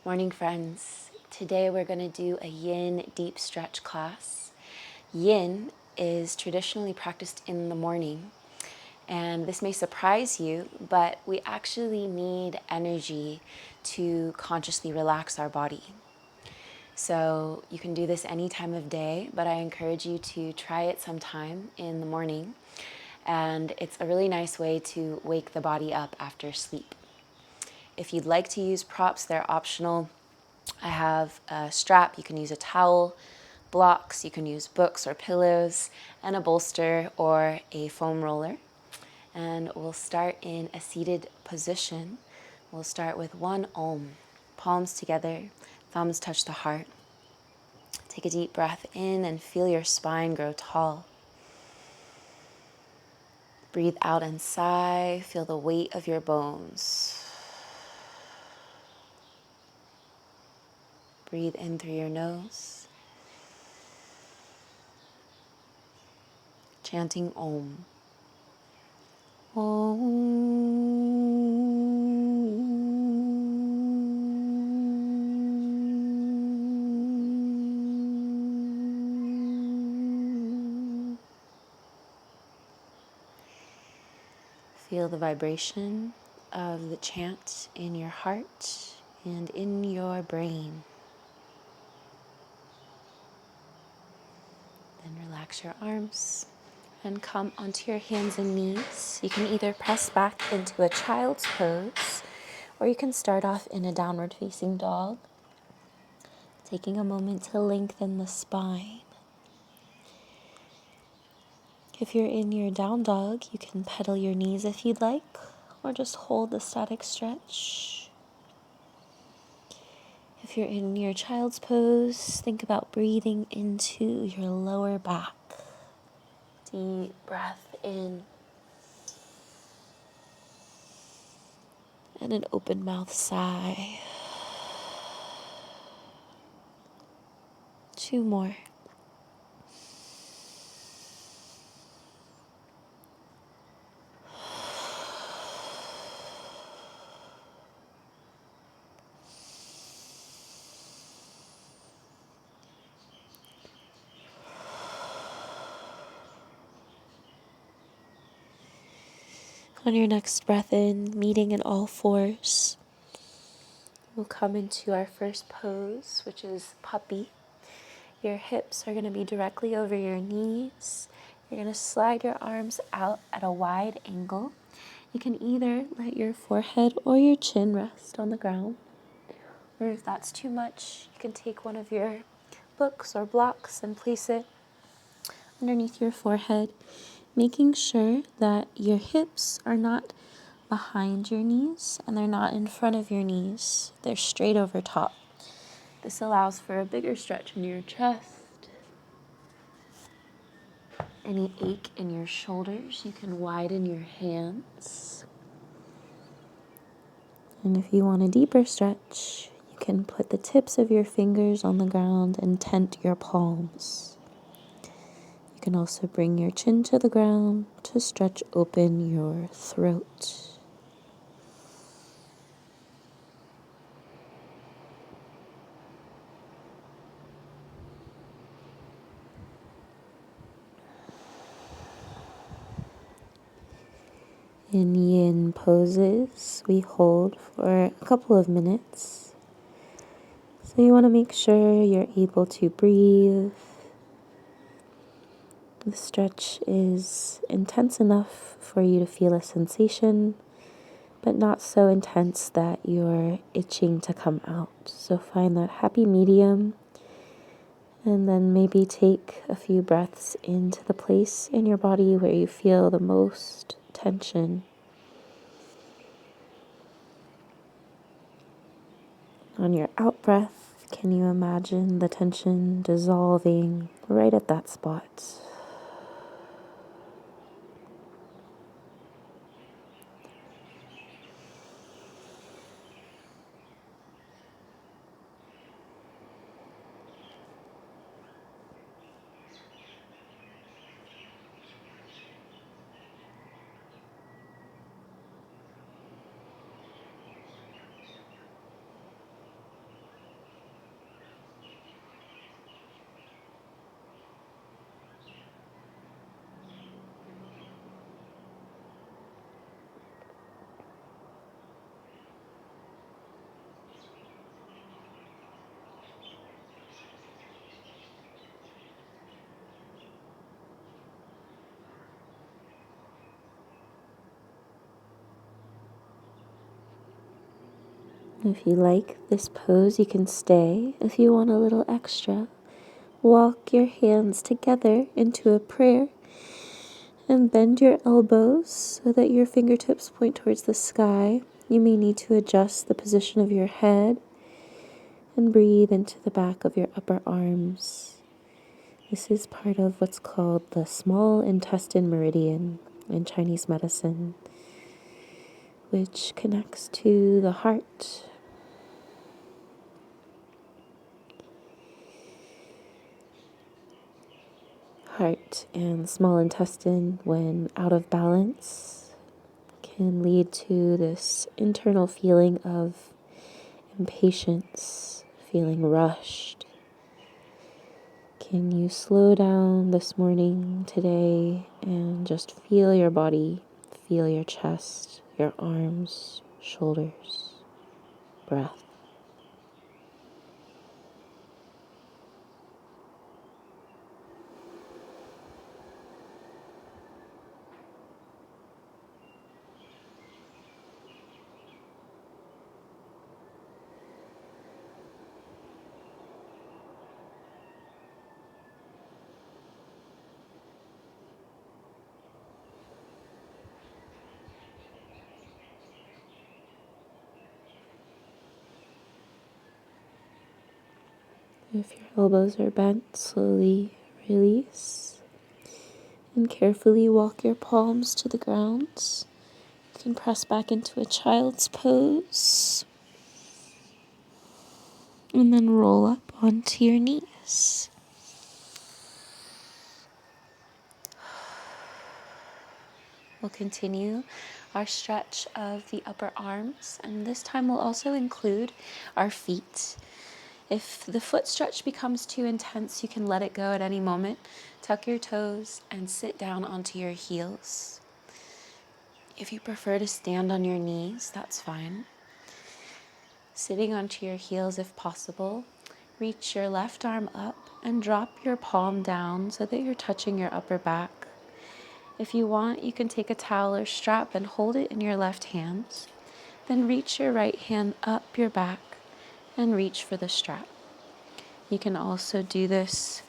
Morning, friends. Today we're going to do a yin deep stretch class. Yin is traditionally practiced in the morning, and this may surprise you, but we actually need energy to consciously relax our body. So you can do this any time of day, but I encourage you to try it sometime in the morning, and it's a really nice way to wake the body up after sleep. If you'd like to use props, they're optional. I have a strap, you can use a towel, blocks, you can use books or pillows, and a bolster or a foam roller. And we'll start in a seated position. We'll start with one Om, palms together, thumbs touch the heart. Take a deep breath in and feel your spine grow tall. Breathe out and sigh, feel the weight of your bones. Breathe in through your nose. Chanting Om. Om. Feel the vibration of the chant in your heart and in your brain. Then relax your arms and come onto your hands and knees. You can either press back into a child's pose, or you can start off in a downward facing dog, taking a moment to lengthen the spine. If you're in your down dog, you can pedal your knees if you'd like, or just hold the static stretch. If you're in your child's pose, think about breathing into your lower back. Deep breath in. And an open mouth sigh. 2 more. On your next breath in, meeting in all fours, we'll come into our first pose, which is puppy. Your hips are going to be directly over your knees. You're going to slide your arms out at a wide angle. You can either let your forehead or your chin rest on the ground, or if that's too much, you can take one of your books or blocks and place it underneath your forehead, making sure that your hips are not behind your knees and they're not in front of your knees. They're straight over top. This allows for a bigger stretch in your chest. Any ache in your shoulders, you can widen your hands. And if you want a deeper stretch, you can put the tips of your fingers on the ground and tent your palms. You can also bring your chin to the ground to stretch open your throat. In yin poses, we hold for a couple of minutes. So you want to make sure you're able to breathe. The stretch is intense enough for you to feel a sensation, but not so intense that you're itching to come out. So find that happy medium, and then maybe take a few breaths into the place in your body where you feel the most tension. On your out breath, can you imagine the tension dissolving right at that spot? If you like this pose, you can stay. If you want a little extra, walk your hands together into a prayer and bend your elbows so that your fingertips point towards the sky. You may need to adjust the position of your head and breathe into the back of your upper arms. This is part of what's called the small intestine meridian in Chinese medicine, which connects to the heart. Heart and small intestine, when out of balance, can lead to this internal feeling of impatience, feeling rushed. Can you slow down this morning, today, and just feel your body, feel your chest, your arms, shoulders, breath. If your elbows are bent, slowly release and carefully walk your palms to the ground. You can press back into a child's pose and then roll up onto your knees. We'll continue our stretch of the upper arms, and this time we'll also include our feet. If the foot stretch becomes too intense, you can let it go at any moment. Tuck your toes and sit down onto your heels. If you prefer to stand on your knees, that's fine. Sitting onto your heels if possible, reach your left arm up and drop your palm down so that you're touching your upper back. If you want, you can take a towel or strap and hold it in your left hand. Then reach your right hand up your back and reach for the strap. You can also do this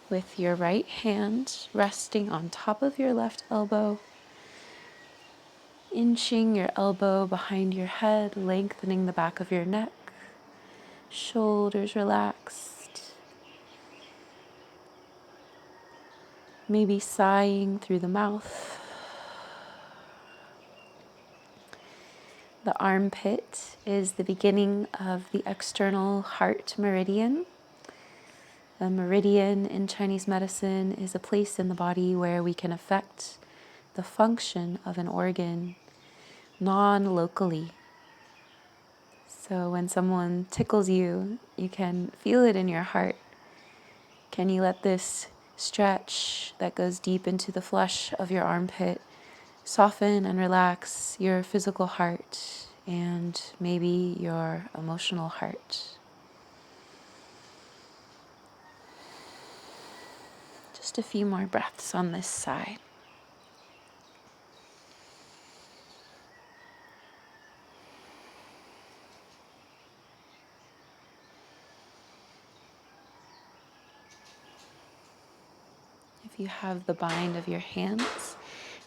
with your right hand resting on top of your left elbow, inching your elbow behind your head, lengthening the back of your neck, shoulders relaxed, maybe sighing through the mouth. The armpit is the beginning of the external heart meridian. A meridian in Chinese medicine is a place in the body where we can affect the function of an organ non-locally. So when someone tickles you, you can feel it in your heart. Can you let this stretch that goes deep into the flesh of your armpit soften and relax your physical heart and maybe your emotional heart? Just a few more breaths on this side. If you have the bind of your hands,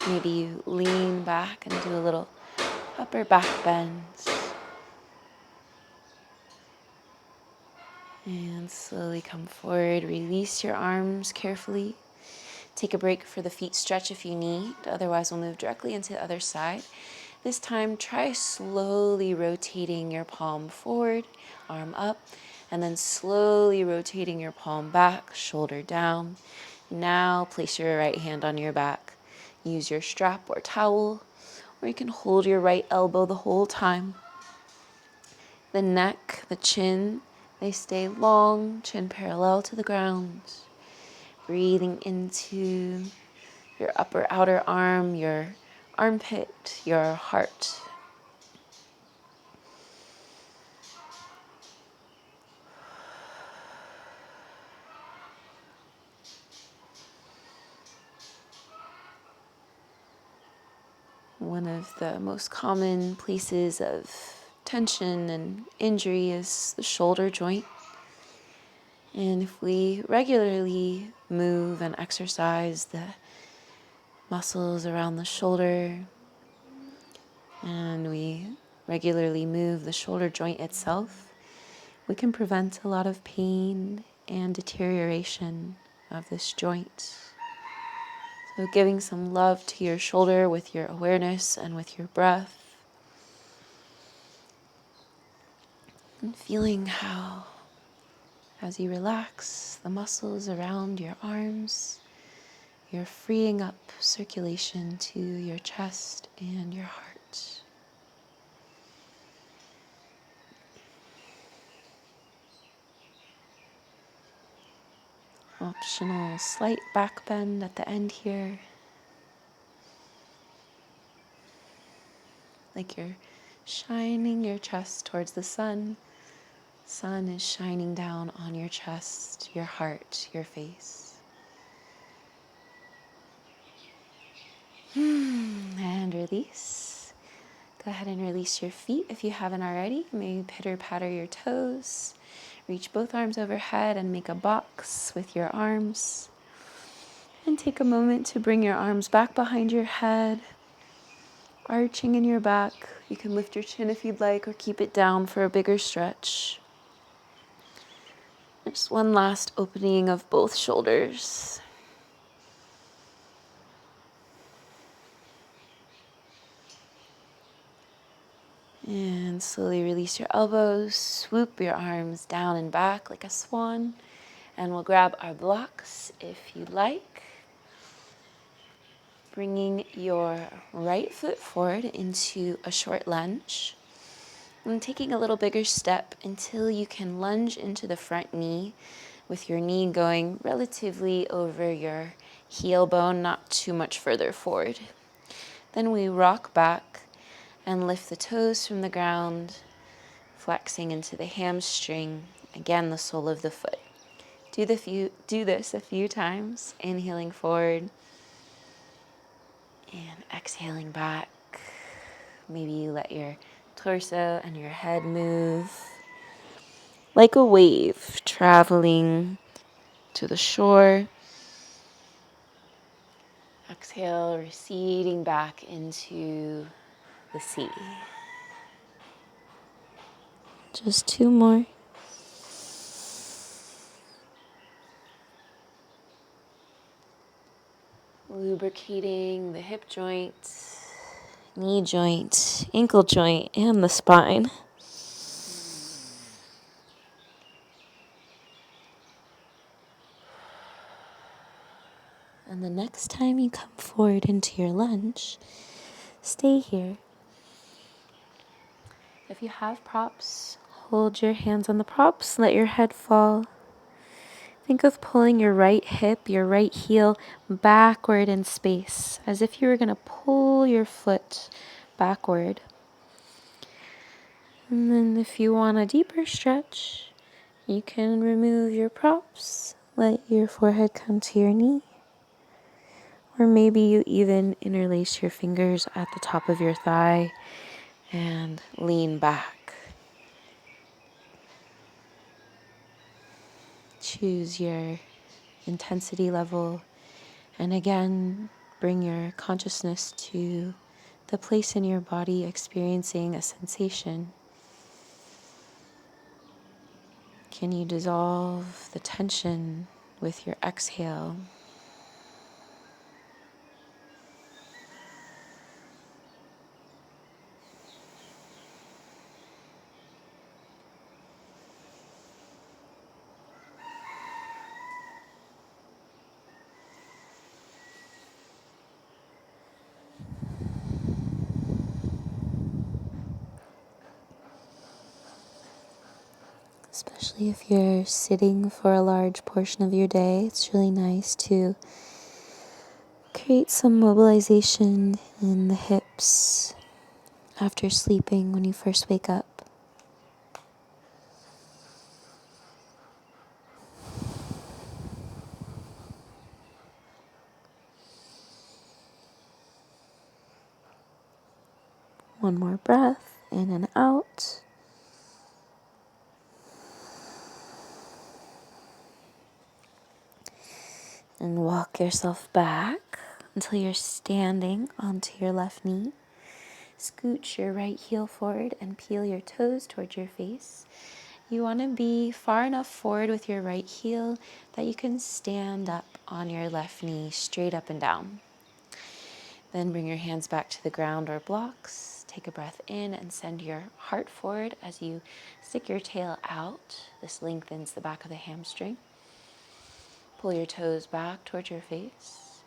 maybe you lean back and do a little upper back bend. And slowly come forward, release your arms carefully. Take a break for the feet stretch if you need, otherwise we'll move directly into the other side. This time, try slowly rotating your palm forward, arm up, and then slowly rotating your palm back, shoulder down. Now place your right hand on your back. Use your strap or towel, or you can hold your right elbow the whole time. The neck, the chin, they stay long, chin parallel to the ground. Breathing into your upper outer arm, your armpit, your heart. One of the most common places of tension and injury is the shoulder joint. And if we regularly move and exercise the muscles around the shoulder, and we regularly move the shoulder joint itself, we can prevent a lot of pain and deterioration of this joint. So giving some love to your shoulder with your awareness and with your breath. And feeling how, as you relax the muscles around your arms, you're freeing up circulation to your chest and your heart. Optional slight back bend at the end here. Like you're shining your chest towards the sun. Sun is shining down on your chest, your heart, your face. And release. Go ahead and release your feet if you haven't already. Maybe pitter patter your toes. Reach both arms overhead and make a box with your arms. And take a moment to bring your arms back behind your head, arching in your back. You can lift your chin if you'd like or keep it down for a bigger stretch. Just one last opening of both shoulders. And slowly release your elbows, swoop your arms down and back like a swan. And we'll grab our blocks if you'd like. Bringing your right foot forward into a short lunge. And taking a little bigger step until you can lunge into the front knee with your knee going relatively over your heel bone, not too much further forward. Then we rock back and lift the toes from the ground, flexing into the hamstring, again the sole of the foot. Do this a few times, inhaling forward and exhaling back. Maybe you let your torso and your head move like a wave traveling to the shore. Exhale, receding back into the sea. Just two more. Lubricating the hip joint, knee joint, ankle joint, and the spine. And the next time you come forward into your lunge, stay here. If you have props, hold your hands on the props, let your head fall. Think of pulling your right hip, your right heel backward in space, as if you were going to pull your foot backward. And then if you want a deeper stretch, you can remove your props, let your forehead come to your knee. Or maybe you even interlace your fingers at the top of your thigh and lean back. Choose your intensity level, and again, bring your consciousness to the place in your body experiencing a sensation. Can you dissolve the tension with your exhale? Especially if you're sitting for a large portion of your day, it's really nice to create some mobilization in the hips after sleeping when you first wake up. One more breath. in and out. And walk yourself back until you're standing onto your left knee. Scooch your right heel forward and peel your toes towards your face. You want to be far enough forward with your right heel that you can stand up on your left knee, straight up and down. Then bring your hands back to the ground or blocks. Take a breath in and send your heart forward as you stick your tail out. This lengthens the back of the hamstring. Pull your toes back towards your face.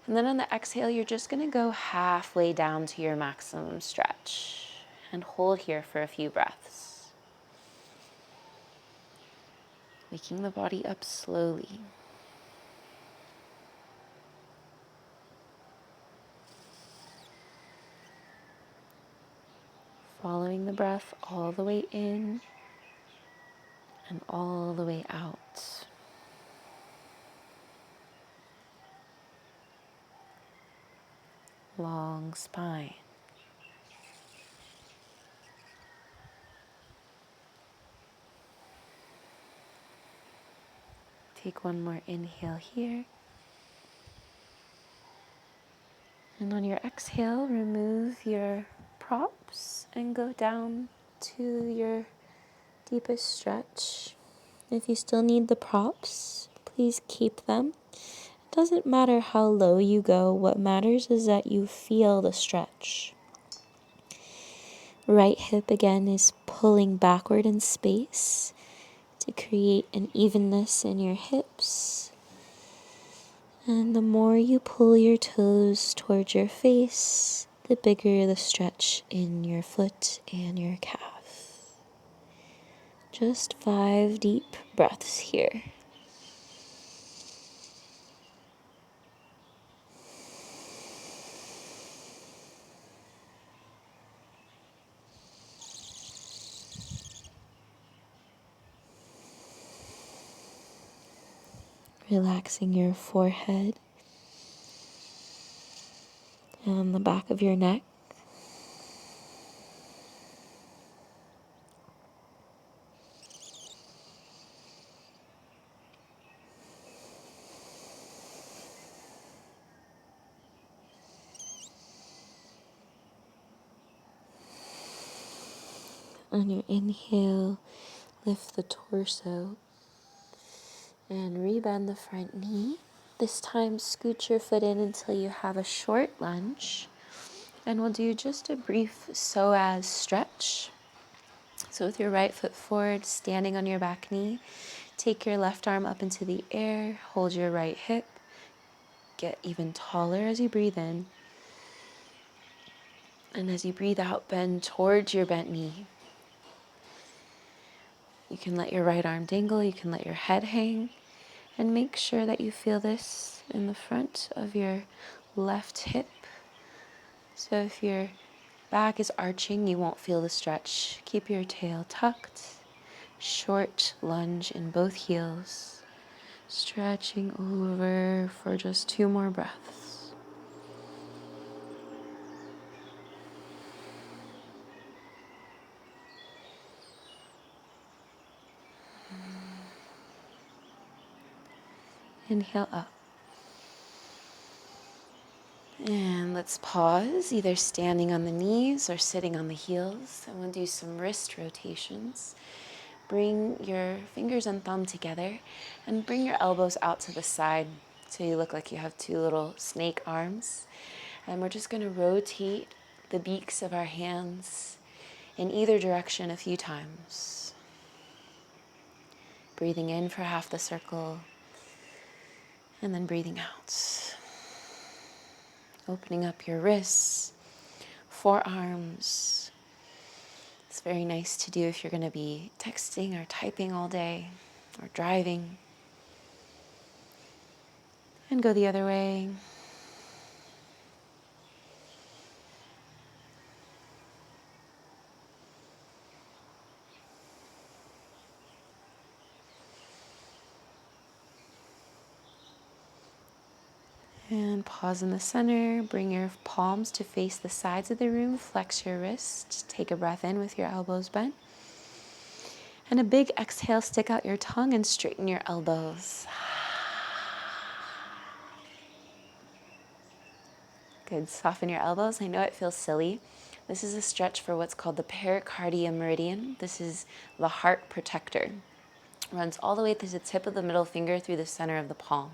And then on the exhale, you're just going to go halfway down to your maximum stretch. And hold here for a few breaths. Waking the body up slowly. Following the breath all the way in and all the way out. Long spine. Take one more inhale here. And on your exhale, remove your props and go down to your deepest stretch. If you still need the props, please keep them. It doesn't matter how low you go. What matters is that you feel the stretch. Right hip again is pulling backward in space to create an evenness in your hips. And the more you pull your toes towards your face, the bigger the stretch in your foot and your calf. Just 5 deep breaths here. Relaxing your forehead and the back of your neck. On your inhale, lift the torso and rebend the front knee. This time, scoot your foot in until you have a short lunge. And we'll do just a brief psoas stretch. So with your right foot forward, standing on your back knee, take your left arm up into the air, hold your right hip, get even taller as you breathe in. And as you breathe out, bend towards your bent knee. You can let your right arm dangle, you can let your head hang, and make sure that you feel this in the front of your left hip. So if your back is arching, you won't feel the stretch. Keep your tail tucked. Short lunge in both heels. Stretching over for just 2 more breaths. Inhale up. And let's pause, either standing on the knees or sitting on the heels. And we'll do some wrist rotations. Bring your fingers and thumb together and bring your elbows out to the side so you look like you have 2 little snake arms. And we're just going to rotate the beaks of our hands in either direction a few times. Breathing in for half the circle and then breathing out. Opening up your wrists, forearms. It's very nice to do if you're going to be texting or typing all day or driving. And go the other way. And pause in the center. Bring your palms to face the sides of the room. Flex your wrist. Take a breath in with your elbows bent. And a big exhale. Stick out your tongue and straighten your elbows. Good. Soften your elbows. I know it feels silly. This is a stretch for what's called the pericardium meridian. This is the heart protector. Runs all the way to the tip of the middle finger through the center of the palm.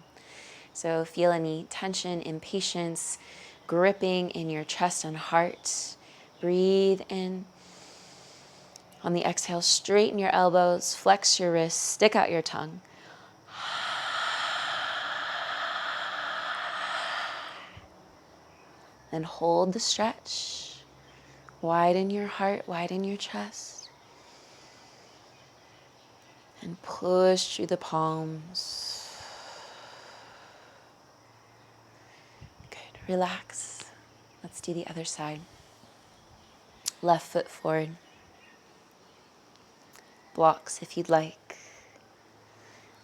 So feel any tension, impatience, gripping in your chest and heart. Breathe in. On the exhale, straighten your elbows, flex your wrists, stick out your tongue. Then hold the stretch. Widen your heart, widen your chest. And push through the palms. Good. Relax. Let's do the other side. Left foot forward. Blocks if you'd like.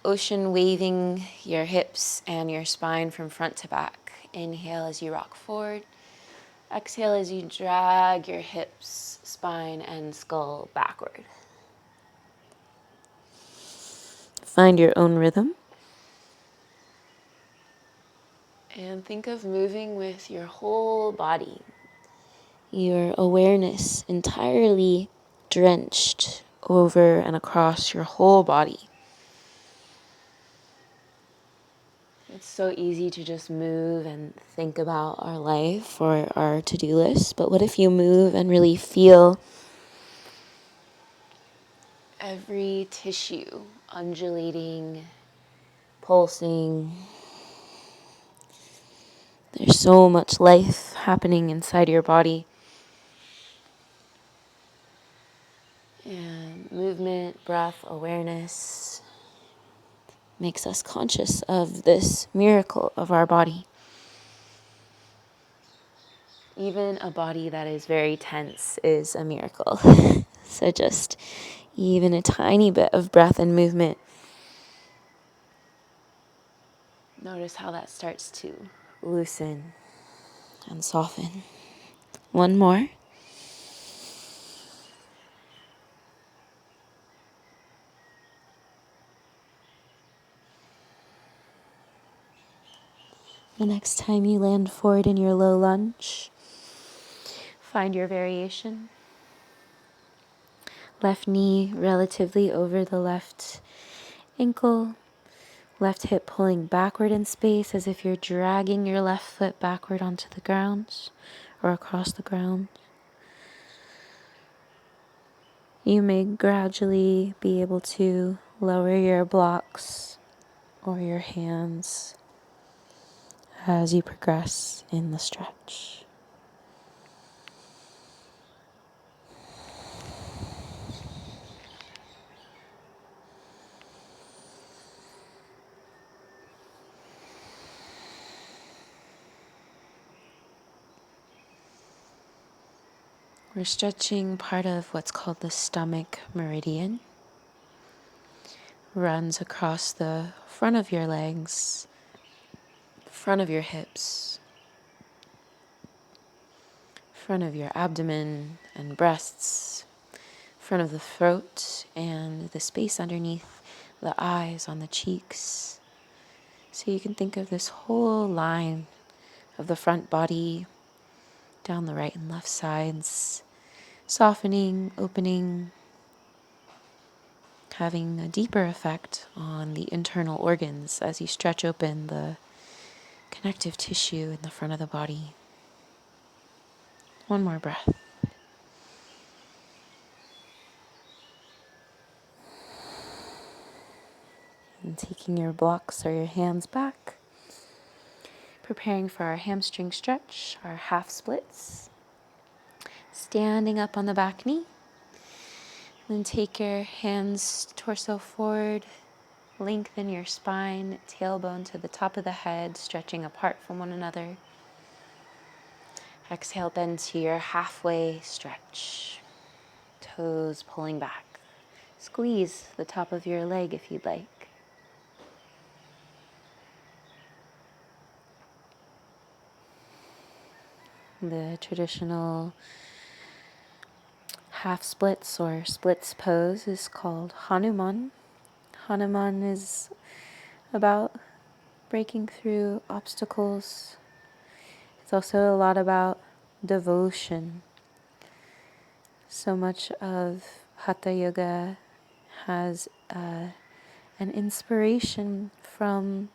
Ocean waving your hips and your spine from front to back. Inhale as you rock forward. Exhale as you drag your hips, spine, and skull backward. Find your own rhythm. And think of moving with your whole body. Your awareness entirely drenched over and across your whole body. It's so easy to just move and think about our life or our to-do list, but what if you move and really feel every tissue undulating, pulsing? There's so much life happening inside your body. And movement, breath, awareness makes us conscious of this miracle of our body. Even a body that is very tense is a miracle. So just even a tiny bit of breath and movement. Notice how that starts to loosen and soften. One more. The next time you land forward in your low lunge, find your variation. Left knee relatively over the left ankle. Left hip pulling backward in space as if you're dragging your left foot backward onto the ground or across the ground. You may gradually be able to lower your blocks or your hands as you progress in the stretch. We're stretching part of what's called the stomach meridian. Runs across the front of your legs, front of your hips, front of your abdomen and breasts, front of the throat, and the space underneath the eyes on the cheeks. So you can think of this whole line of the front body down the right and left sides, softening, opening, having a deeper effect on the internal organs as you stretch open the connective tissue in the front of the body. One more breath. And taking your blocks or your hands back, preparing for our hamstring stretch, our half splits. Standing up on the back knee. Then take your hands torso forward. Lengthen your spine, tailbone to the top of the head, stretching apart from one another. Exhale, bend to your halfway stretch. Toes pulling back. Squeeze the top of your leg if you'd like. The traditional half splits or splits pose is called Hanuman. Hanuman is about breaking through obstacles. It's also a lot about devotion. So much of Hatha Yoga has an inspiration from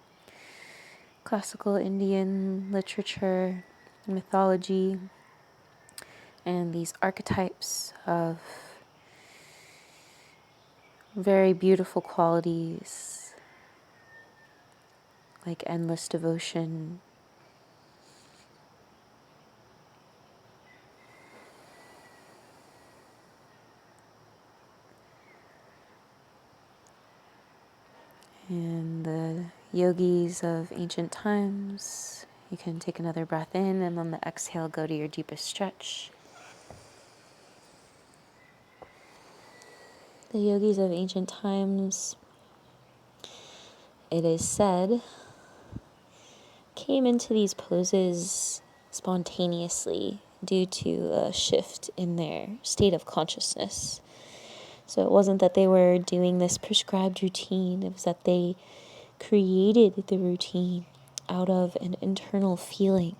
classical Indian literature, mythology, and these archetypes of very beautiful qualities like endless devotion, and the yogis of ancient times. You can take another breath in, and on the exhale, go to your deepest stretch. The yogis of ancient times, it is said, came into these poses spontaneously due to a shift in their state of consciousness. So it wasn't that they were doing this prescribed routine, it was that they created the routine out of an internal feeling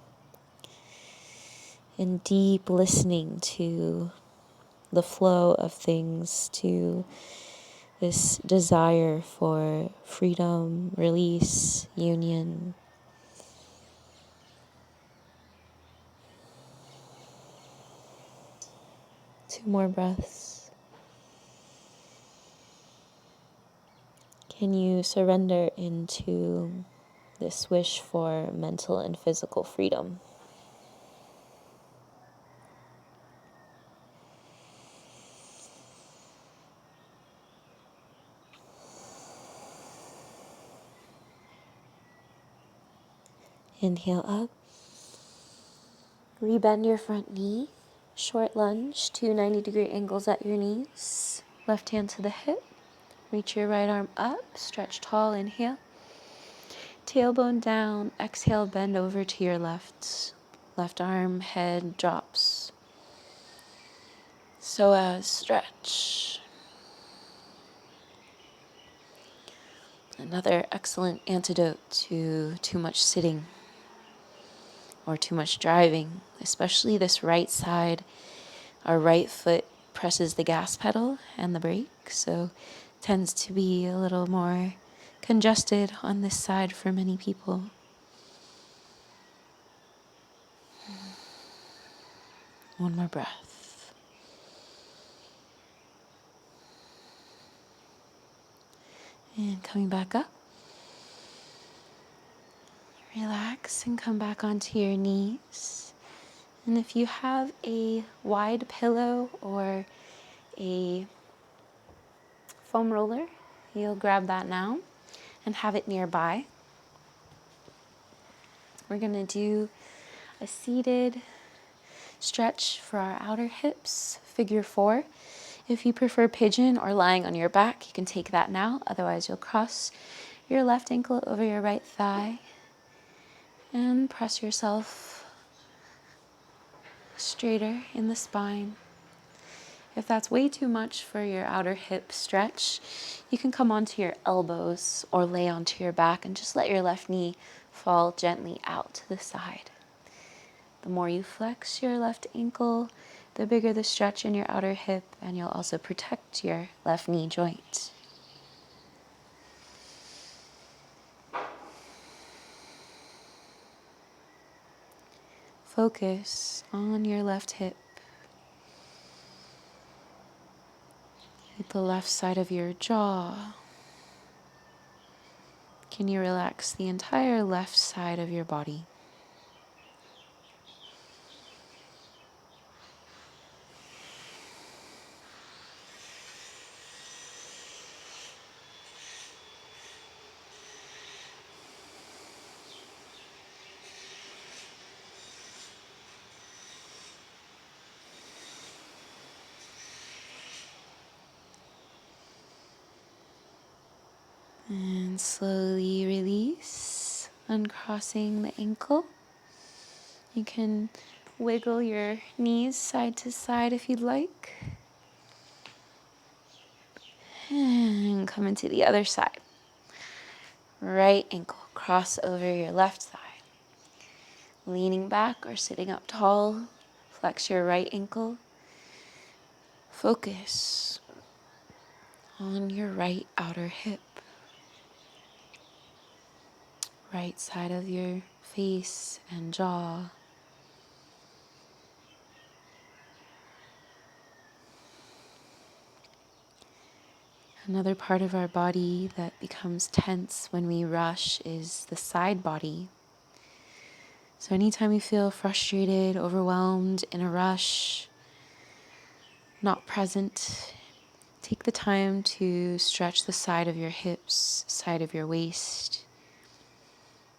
and deep listening to the flow of things, to this desire for freedom, release, union. Two more breaths. Can you surrender into this wish for mental and physical freedom? Inhale up. Rebend your front knee. Short lunge, 2 90-degree angles at your knees. Left hand to the hip. Reach your right arm up. Stretch tall. Inhale. Tailbone down. Exhale, bend over to your left. Left arm, head drops. So as stretch. Another excellent antidote to too much sitting or too much driving, especially this right side. Our right foot presses the gas pedal and the brake, so tends to be a little more congested on this side for many people. One more breath. And coming back up. Relax and come back onto your knees. And if you have a wide pillow or a foam roller, you'll grab that now and have it nearby. We're going to do a seated stretch for our outer hips, figure 4. If you prefer pigeon or lying on your back, you can take that now. Otherwise, you'll cross your left ankle over your right thigh and press yourself straighter in the spine. If that's way too much for your outer hip stretch, you can come onto your elbows or lay onto your back and just let your left knee fall gently out to the side. The more you flex your left ankle, the bigger the stretch in your outer hip, and you'll also protect your left knee joint. Focus on your left hip. Hit the left side of your jaw. Can you relax the entire left side of your body? And slowly release, uncrossing the ankle. You can wiggle your knees side to side if you'd like. And come into the other side. Right ankle, cross over your left thigh. Leaning back or sitting up tall, flex your right ankle. Focus on your right outer hip. Right side of your face and jaw. Another part of our body that becomes tense when we rush is the side body. So anytime you feel frustrated, overwhelmed, in a rush, not present, take the time to stretch the side of your hips, side of your waist,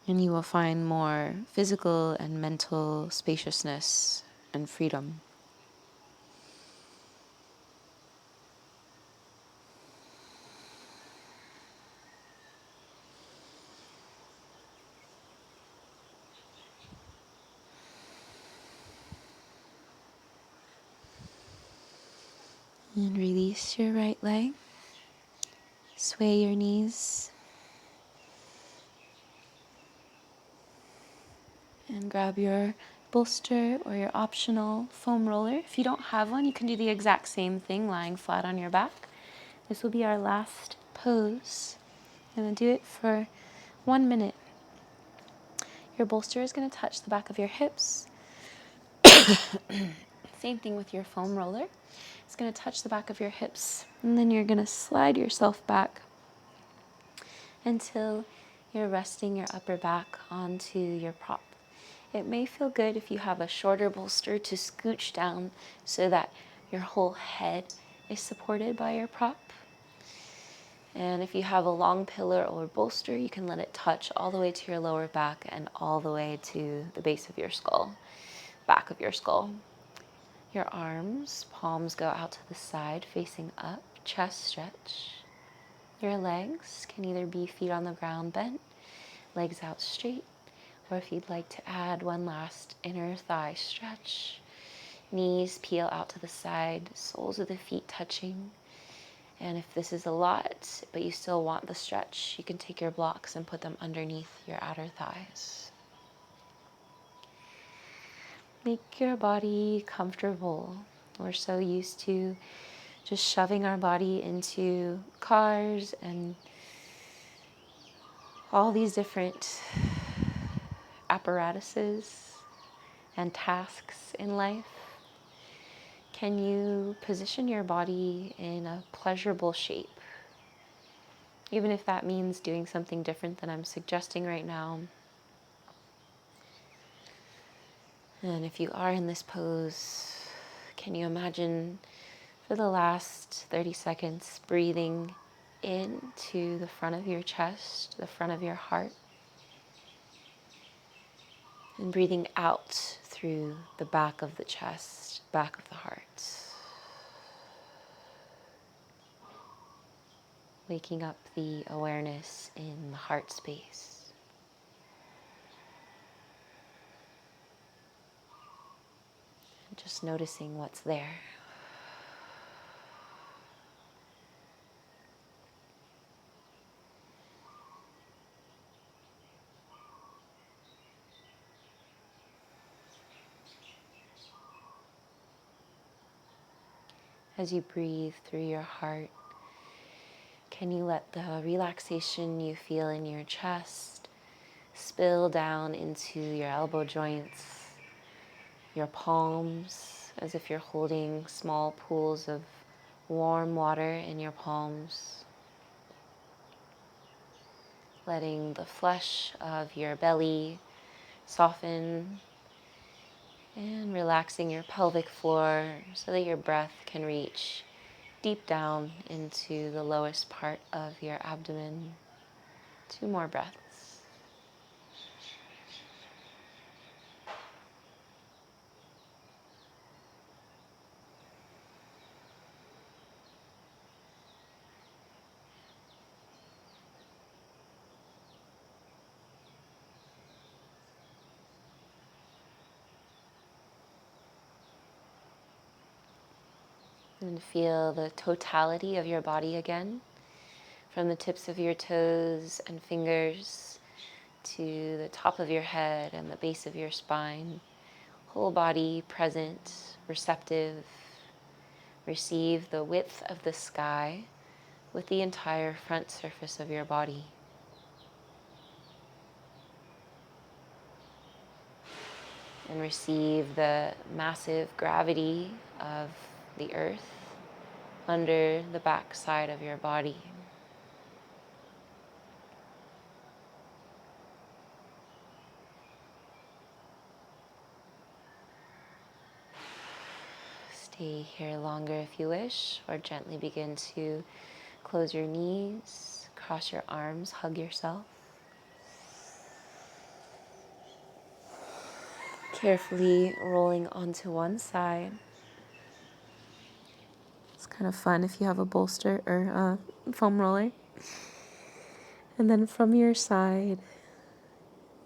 and you will find more physical and mental spaciousness and freedom. And release your right leg. Sway your knees. And grab your bolster or your optional foam roller. If you don't have one, you can do the exact same thing, lying flat on your back. This will be our last pose. I'm going to do it for 1 minute. Your bolster is going to touch the back of your hips. Same thing with your foam roller. It's going to touch the back of your hips. And then you're going to slide yourself back until you're resting your upper back onto your prop. It may feel good if you have a shorter bolster to scooch down so that your whole head is supported by your prop. And if you have a long pillar or bolster, you can let it touch all the way to your lower back and all the way to the base of your skull, back of your skull. Your arms, palms go out to the side, facing up, chest stretch. Your legs can either be feet on the ground bent, legs out straight, or if you'd like to add one last inner thigh stretch, knees peel out to the side, soles of the feet touching. And if this is a lot, but you still want the stretch, you can take your blocks and put them underneath your outer thighs. Make your body comfortable. We're so used to just shoving our body into cars and all these different apparatuses and tasks in life. Can you position your body in a pleasurable shape? Even if that means doing something different than I'm suggesting right now. And if you are in this pose, can you imagine for the last 30 seconds breathing into the front of your chest, the front of your heart, and breathing out through the back of the chest, back of the heart. Waking up the awareness in the heart space. And just noticing what's there. As you breathe through your heart, can you let the relaxation you feel in your chest spill down into your elbow joints, your palms, as if you're holding small pools of warm water in your palms, letting the flesh of your belly soften and relaxing your pelvic floor so that your breath can reach deep down into the lowest part of your abdomen. 2 more breaths. And feel the totality of your body again, from the tips of your toes and fingers to the top of your head and the base of your spine. Whole body present, receptive. Receive the width of the sky with the entire front surface of your body. And receive the massive gravity of the earth under the back side of your body. Stay here longer if you wish, or gently begin to close your knees, cross your arms, hug yourself. Carefully rolling onto one side. It's kind of fun if you have a bolster or a foam roller. And then from your side,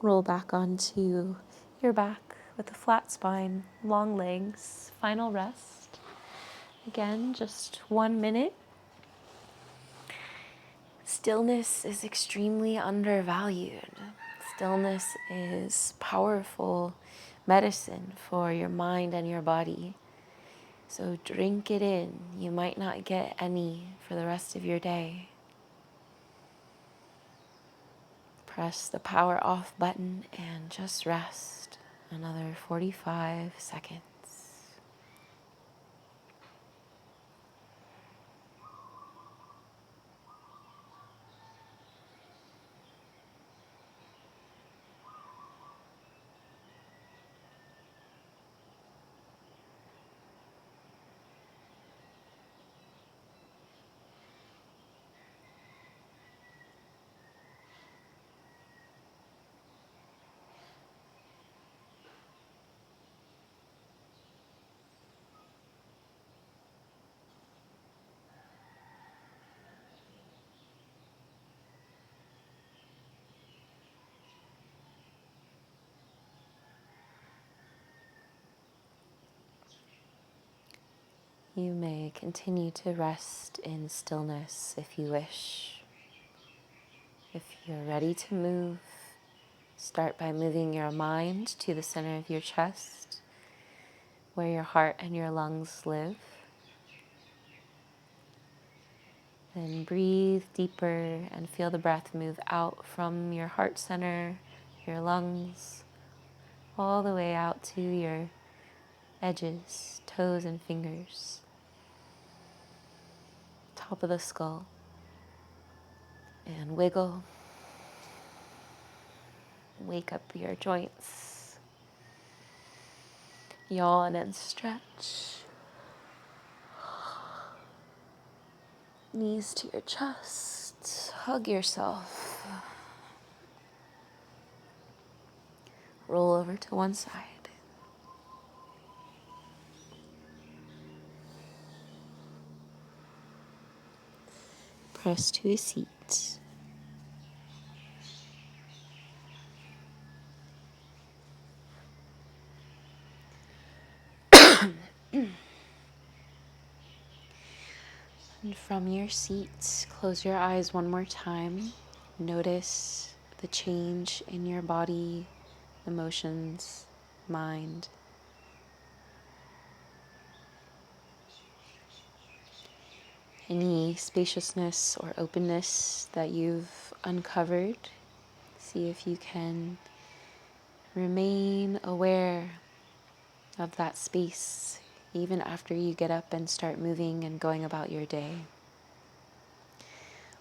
roll back onto your back with a flat spine, long legs, final rest. Again, just 1 minute. Stillness is extremely undervalued. Stillness is powerful medicine for your mind and your body. So drink it in. You might not get any for the rest of your day. Press the power off button and just rest. Another 45 seconds. You may continue to rest in stillness if you wish. If you're ready to move, start by moving your mind to the center of your chest, where your heart and your lungs live. Then breathe deeper and feel the breath move out from your heart center, your lungs, all the way out to your edges, toes and fingers, top of the skull. And wiggle. Wake up your joints. Yawn and stretch. Knees to your chest. Hug yourself. Roll over to one side. Press to a seat. And from your seat, close your eyes one more time. Notice the change in your body, emotions, mind. Any spaciousness or openness that you've uncovered. See if you can remain aware of that space even after you get up and start moving and going about your day.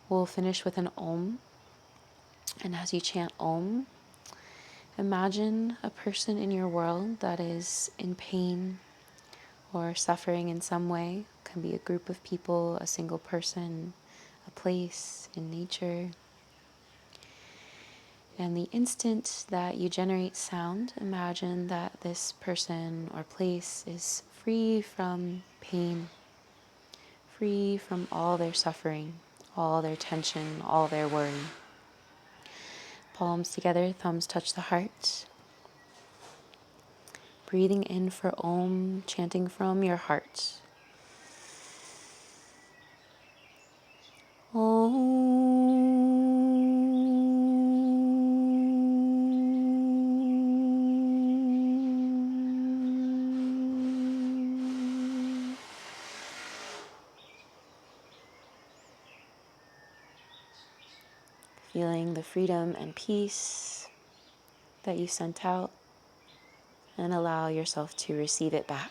We'll finish with an Om. And as you chant Om, imagine a person in your world that is in pain or suffering in some way. It can be a group of people, a single person, a place in nature. And the instant that you generate sound, imagine that this person or place is free from pain, free from all their suffering, all their tension, all their worry. Palms together, thumbs touch the heart. Breathing in for Om, chanting from your heart. feeling the freedom and peace that you sent out, and allow yourself to receive it back.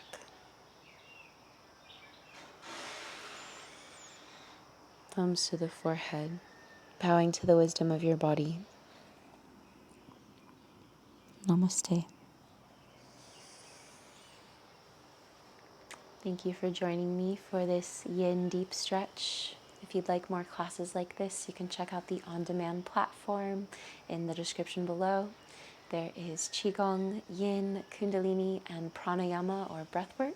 Thumbs to the forehead, bowing to the wisdom of your body. Namaste. Thank you for joining me for this yin deep stretch. If you'd like more classes like this, you can check out the on-demand platform in the description below. There is qigong, yin, kundalini, and pranayama or breathwork.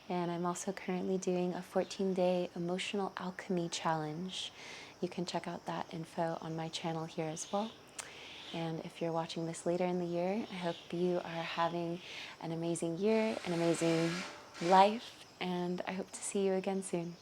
And I'm also currently doing a 14-day emotional alchemy challenge. You can check out that info on my channel here as well. And if you're watching this later in the year, I hope you are having an amazing year, an amazing life, and I hope to see you again soon.